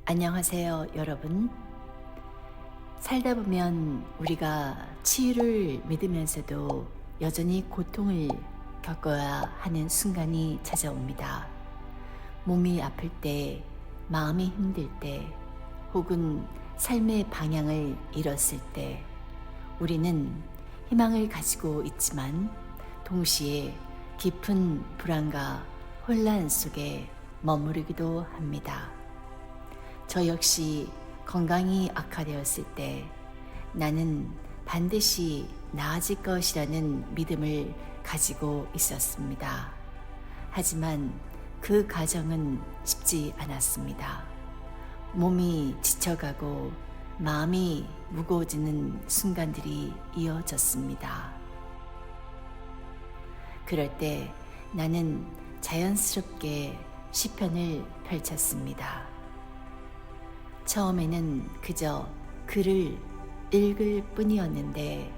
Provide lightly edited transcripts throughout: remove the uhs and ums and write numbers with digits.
안녕하세요, 여러분. 살다 보면 우리가 치유를 믿으면서도 여전히 고통을 겪어야 하는 순간이 찾아옵니다. 몸이 아플 때, 마음이 힘들 때, 혹은 삶의 방향을 잃었을 때, 우리는 희망을 가지고 있지만 동시에 깊은 불안과 혼란 속에 머무르기도 합니다. 저 역시 건강이 악화되었을 때 나는 반드시 나아질 것이라는 믿음을 가지고 있었습니다. 하지만 그 과정은 쉽지 않았습니다. 몸이 지쳐가고 마음이 무거워지는 순간들이 이어졌습니다. 그럴 때 나는 자연스럽게 시편을 펼쳤습니다. 처음에는 그저 글을 읽을 뿐이었는데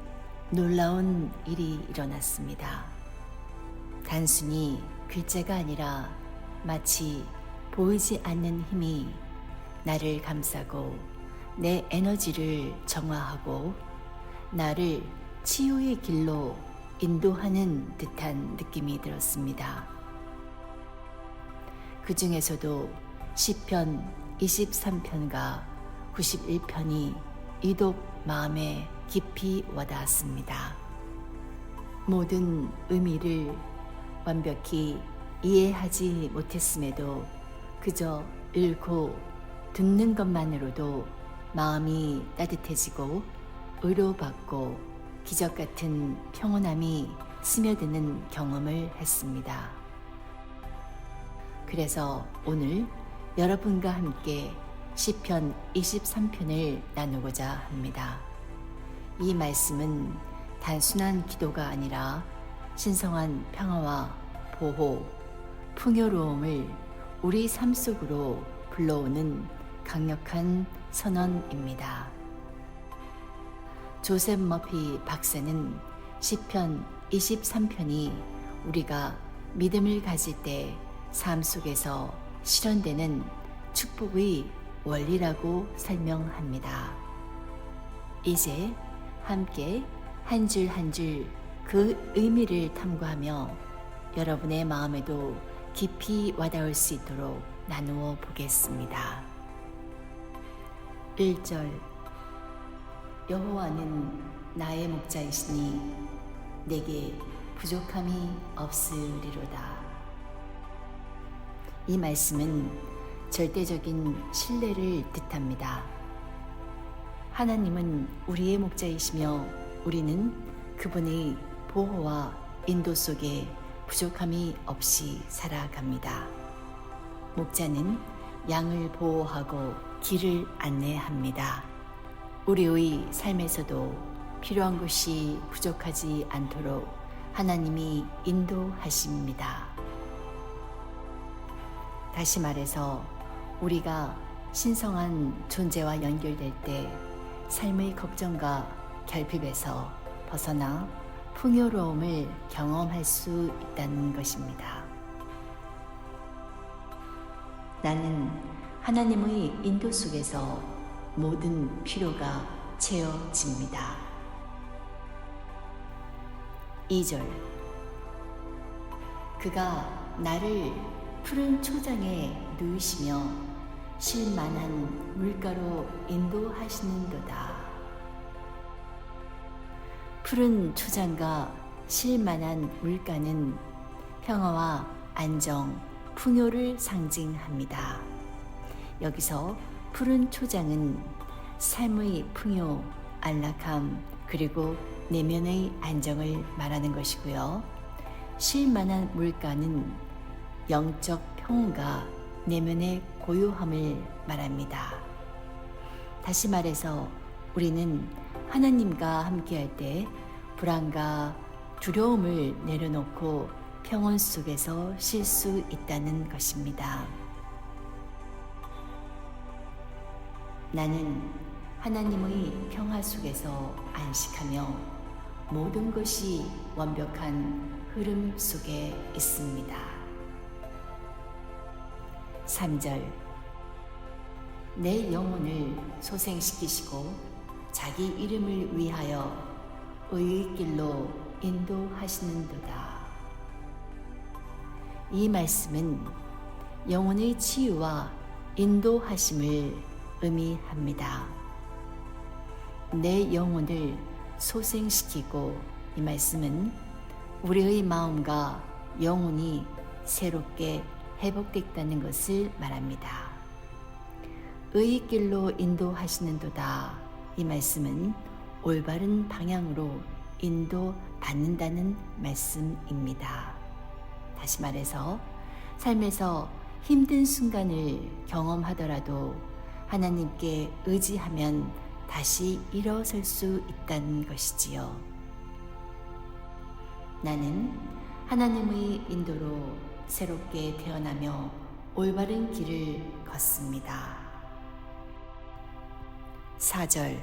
놀라운 일이 일어났습니다. 단순히 글자가 아니라 마치 보이지 않는 힘이 나를 감싸고 내 에너지를 정화하고 나를 치유의 길로 인도하는 듯한 느낌이 들었습니다. 그 중에서도 시편 23편과 91편이 유독 마음에 깊이 와닿았습니다. 모든 의미를 완벽히 이해하지 못했음에도 그저 읽고 듣는 것만으로도 마음이 따뜻해지고 위로받고 기적 같은 평온함이 스며드는 경험을 했습니다. 그래서 오늘 여러분과 함께 시편 23편을 나누고자 합니다. 이 말씀은 단순한 기도가 아니라 신성한 평화와 보호, 풍요로움을 우리 삶 속으로 불러오는 강력한 선언입니다. 조셉 머피 박사는 시편 23편이 우리가 믿음을 가질 때 삶 속에서 실현되는 축복의 원리라고 설명합니다. 이제 함께 한 줄 한 줄 그 의미를 탐구하며 여러분의 마음에도 깊이 와닿을 수 있도록 나누어 보겠습니다. 1절 여호와는 나의 목자이시니 내게 부족함이 없으리로다. 이 말씀은 절대적인 신뢰를 뜻합니다. 하나님은 우리의 목자이시며 우리는 그분의 보호와 인도 속에 부족함이 없이 살아갑니다. 목자는 양을 보호하고 길을 안내합니다. 우리의 삶에서도 필요한 것이 부족하지 않도록 하나님이 인도하십니다. 다시 말해서 우리가 신성한 존재와 연결될 때 삶의 걱정과 결핍에서 벗어나 풍요로움을 경험할 수 있다는 것입니다. 나는 하나님의 인도 속에서 모든 필요가 채워집니다. 2절 그가 나를 푸른 초장에 누이시며 쉴만한 물가로 인도하시는도다. 푸른 초장과 쉴만한 물가는 평화와 안정, 풍요를 상징합니다. 여기서 푸른 초장은 삶의 풍요, 안락함, 그리고 내면의 안정을 말하는 것이고요. 쉴만한 물가는 영적 평온과 내면의 고요함을 말합니다. 다시 말해서 우리는 하나님과 함께할 때 불안과 두려움을 내려놓고 평온 속에서 쉴 수 있다는 것입니다. 나는 하나님의 평화 속에서 안식하며 모든 것이 완벽한 흐름 속에 있습니다. 3절 내 영혼을 소생시키시고 자기 이름을 위하여 의의 길로 인도하시는도다. 이 말씀은 영혼의 치유와 인도하심을 의미합니다. 내 영혼을 소생시키고, 이 말씀은 우리의 마음과 영혼이 새롭게 회복됐다는 것을 말합니다. 의의 길로 인도하시는도다. 이 말씀은 올바른 방향으로 인도받는다는 말씀입니다. 다시 말해서 삶에서 힘든 순간을 경험하더라도 하나님께 의지하면 다시 일어설 수 있다는 것이지요. 나는 하나님의 인도로 새롭게 태어나며 올바른 길을 걷습니다. 4절.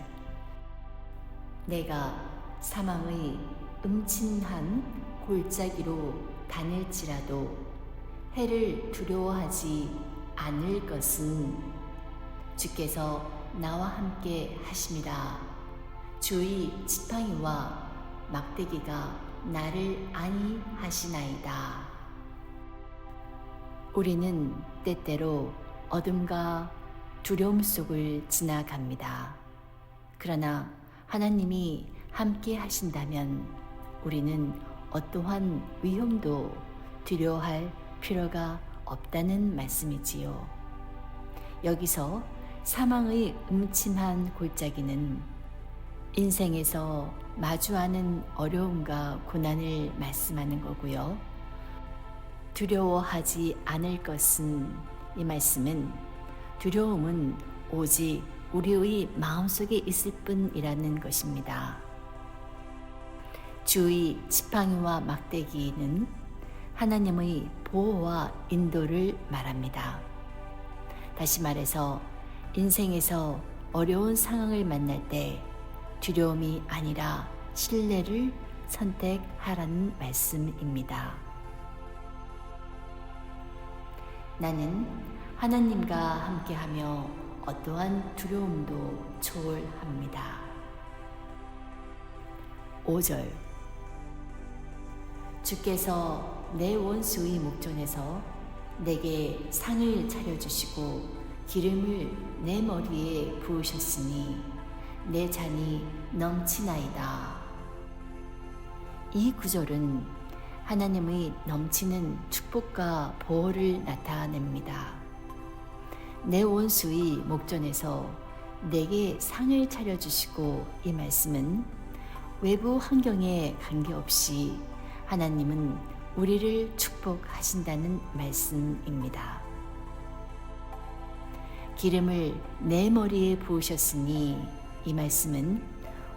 내가 사망의 음침한 골짜기로 다닐지라도 해를 두려워하지 않을 것은 주께서 나와 함께 하심이라. 주의 지팡이와 막대기가 나를 안위하시나이다. 우리는 때때로 어둠과 두려움 속을 지나갑니다. 그러나 하나님이 함께 하신다면 우리는 어떠한 위험도 두려워할 필요가 없다는 말씀이지요. 여기서 사망의 음침한 골짜기는 인생에서 마주하는 어려움과 고난을 말씀하는 거고요. 두려워하지 않을 것은, 이 말씀은 두려움은 오직 우리의 마음속에 있을 뿐이라는 것입니다. 주의 지팡이와 막대기는 하나님의 보호와 인도를 말합니다. 다시 말해서 인생에서 어려운 상황을 만날 때 두려움이 아니라 신뢰를 선택하라는 말씀입니다. 나는 하나님과 함께하며 어떠한 두려움도 초월합니다. 5절. 주께서 내 원수의 목전에서 내게 상을 차려주시고 기름을 내 머리에 부으셨으니 내 잔이 넘치나이다. 이 구절은 하나님의 넘치는 축복과 보호를 나타냅니다. 내 원수의 목전에서 내게 상을 차려주시고, 이 말씀은 외부 환경에 관계없이 하나님은 우리를 축복하신다는 말씀입니다. 기름을 내 머리에 부으셨으니, 이 말씀은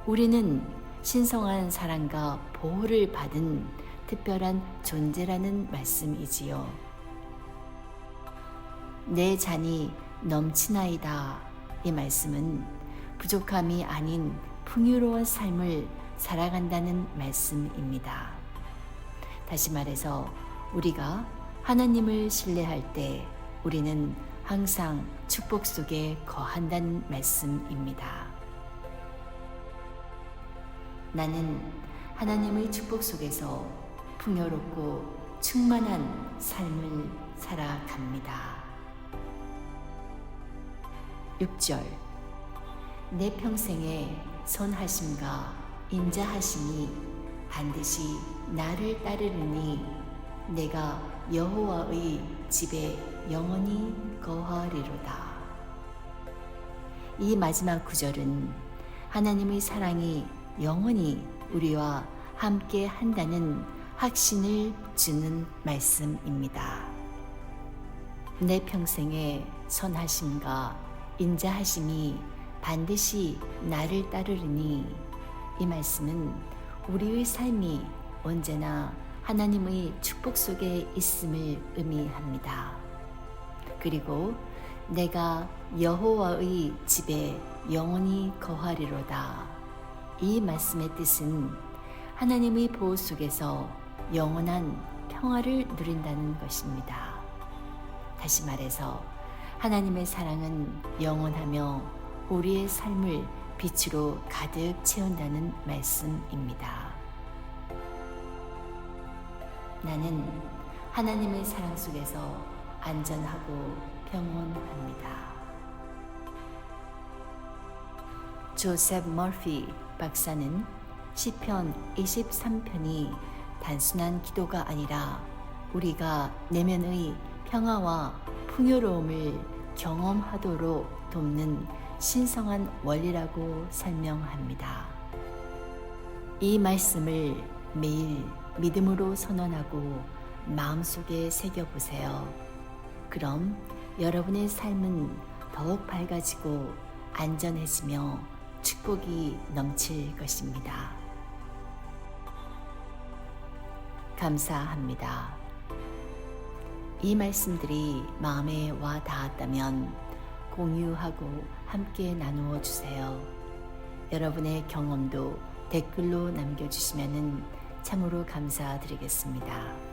우리는 신성한 사랑과 보호를 받은 특별한 존재라는 말씀이지요. 내 잔이 넘치나이다. 이 말씀은 부족함이 아닌 풍요로운 삶을 살아간다는 말씀입니다. 다시 말해서 우리가 하나님을 신뢰할 때 우리는 항상 축복 속에 거한다는 말씀입니다. 나는 하나님의 축복 속에서 풍요롭고 충만한 삶을 살아갑니다. 6절. 내 평생에 선하심과 인자하심이 반드시 나를 따르리니 내가 여호와의 집에 영원히 거하리로다. 이 마지막 구절은 하나님의 사랑이 영원히 우리와 함께 한다는 확신을 주는 말씀입니다. 내 평생에 선하심과 인자하심이 반드시 나를 따르리니, 이 말씀은 우리의 삶이 언제나 하나님의 축복 속에 있음을 의미합니다. 그리고 내가 여호와의 집에 영원히 거하리로다. 이 말씀의 뜻은 하나님의 보호 속에서 영원한 평화를 누린다는 것입니다. 다시 말해서 하나님의 사랑은 영원하며 우리의 삶을 빛으로 가득 채운다는 말씀입니다. 나는 하나님의 사랑 속에서 안전하고 평온합니다. 조셉 머피 박사는 시편 23편이 단순한 기도가 아니라 우리가 내면의 평화와 풍요로움을 경험하도록 돕는 신성한 원리라고 설명합니다. 이 말씀을 매일 믿음으로 선언하고 마음속에 새겨보세요. 그럼 여러분의 삶은 더욱 밝아지고 안전해지며 축복이 넘칠 것입니다. 감사합니다. 이 말씀들이 마음에 와 닿았다면 공유하고 함께 나누어 주세요. 여러분의 경험도 댓글로 남겨주시면 참으로 감사드리겠습니다.